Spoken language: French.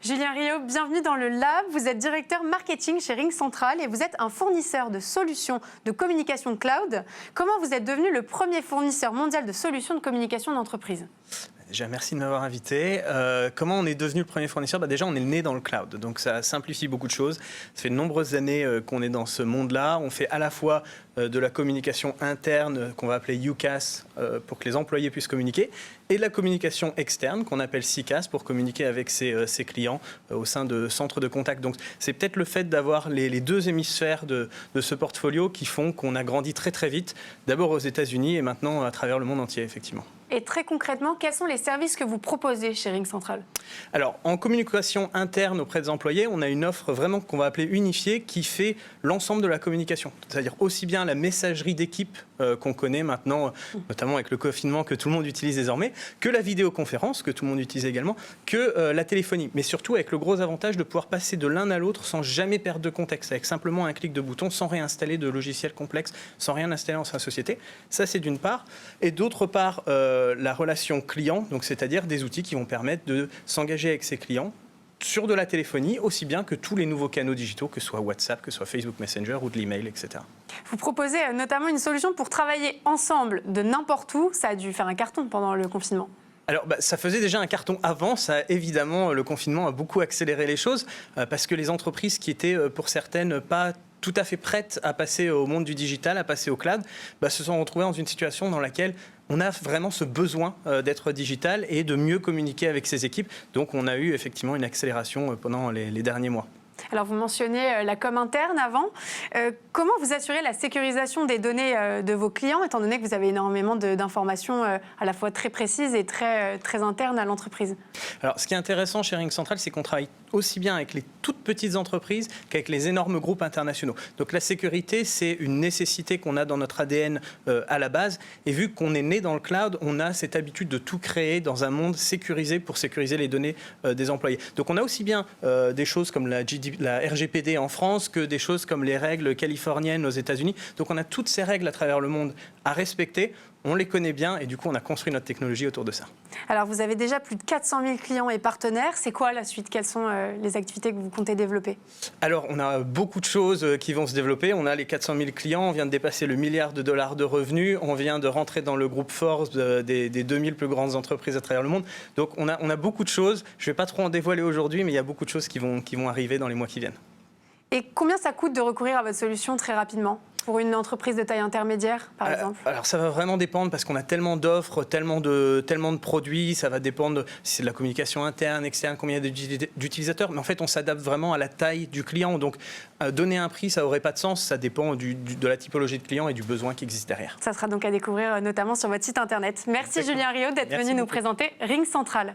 Julien Riot, bienvenue dans le Lab. Vous êtes directeur marketing chez RingCentral et vous êtes un fournisseur de solutions de communication cloud. Comment vous êtes devenu le premier fournisseur mondial de solutions de communication d'entreprise ? Déjà, merci de m'avoir invité. Comment on est devenu le premier fournisseur ? Déjà, on est né dans le cloud, donc ça simplifie beaucoup de choses. Ça fait de nombreuses années qu'on est dans ce monde-là. On fait à la fois de la communication interne, qu'on va appeler UCaaS, pour que les employés puissent communiquer, et de la communication externe, qu'on appelle CCaaS, pour communiquer avec ses clients au sein de centres de contact. Donc, c'est peut-être le fait d'avoir les deux hémisphères de ce portfolio qui font qu'on a grandi très très vite, d'abord aux États-Unis et maintenant à travers le monde entier, effectivement. Et très concrètement, quels sont les services que vous proposez chez RingCentral ? Alors, en communication interne auprès des employés, on a une offre vraiment qu'on va appeler unifiée qui fait l'ensemble de la communication. C'est-à-dire aussi bien la messagerie d'équipe qu'on connaît maintenant, notamment avec le confinement que tout le monde utilise désormais, que la vidéoconférence que tout le monde utilise également, que la téléphonie. Mais surtout avec le gros avantage de pouvoir passer de l'un à l'autre sans jamais perdre de contexte, avec simplement un clic de bouton, sans réinstaller de logiciels complexes, sans rien installer dans sa société. Ça, c'est d'une part. Et d'autre part, la relation client, donc c'est-à-dire des outils qui vont permettre de s'engager avec ses clients sur de la téléphonie, aussi bien que tous les nouveaux canaux digitaux, que ce soit WhatsApp, que ce soit Facebook Messenger ou de l'email, etc. Vous proposez notamment une solution pour travailler ensemble de n'importe où. Ça a dû faire un carton pendant le confinement. Alors, ça faisait déjà un carton avant. Ça, évidemment, le confinement a beaucoup accéléré les choses parce que les entreprises qui étaient, pour certaines, pas tout à fait prêtes à passer au monde du digital, à passer au cloud, se sont retrouvées dans une situation dans laquelle on a vraiment ce besoin d'être digital et de mieux communiquer avec ses équipes. Donc, on a eu effectivement une accélération pendant les derniers mois. Alors, vous mentionniez la com interne avant. Comment vous assurez la sécurisation des données de vos clients, étant donné que vous avez énormément d'informations à la fois très précises et très internes à l'entreprise ? Alors, ce qui est intéressant chez RingCentral, c'est qu'on travaille aussi bien avec les toutes petites entreprises qu'avec les énormes groupes internationaux. Donc la sécurité, c'est une nécessité qu'on a dans notre ADN à la base. Et vu qu'on est né dans le cloud, on a cette habitude de tout créer dans un monde sécurisé pour sécuriser les données des employés. Donc on a aussi bien des choses comme la RGPD en France que des choses comme les règles californiennes aux États-Unis. Donc on a toutes ces règles à travers le monde à respecter. On les connaît bien et du coup, on a construit notre technologie autour de ça. Alors, vous avez déjà plus de 400 000 clients et partenaires. C'est quoi la suite ? Quelles sont les activités que vous comptez développer ? Alors, on a beaucoup de choses qui vont se développer. On a les 400 000 clients, on vient de dépasser le $1 milliard de revenus, on vient de rentrer dans le groupe Forbes des 2000 plus grandes entreprises à travers le monde. Donc, on a beaucoup de choses. Je ne vais pas trop en dévoiler aujourd'hui, mais il y a beaucoup de choses qui vont arriver dans les mois qui viennent. Et combien ça coûte de recourir à votre solution très rapidement ? Pour une entreprise de taille intermédiaire, par exemple ? Alors, ça va vraiment dépendre parce qu'on a tellement d'offres, tellement de produits. Ça va dépendre si c'est de la communication interne, externe, combien il y a d'utilisateurs. Mais en fait, on s'adapte vraiment à la taille du client. Donc, donner un prix, ça n'aurait pas de sens. Ça dépend de la typologie de client et du besoin qui existe derrière. Ça sera donc à découvrir notamment sur votre site internet. Merci Julien Riot d'être venu nous présenter RingCentral.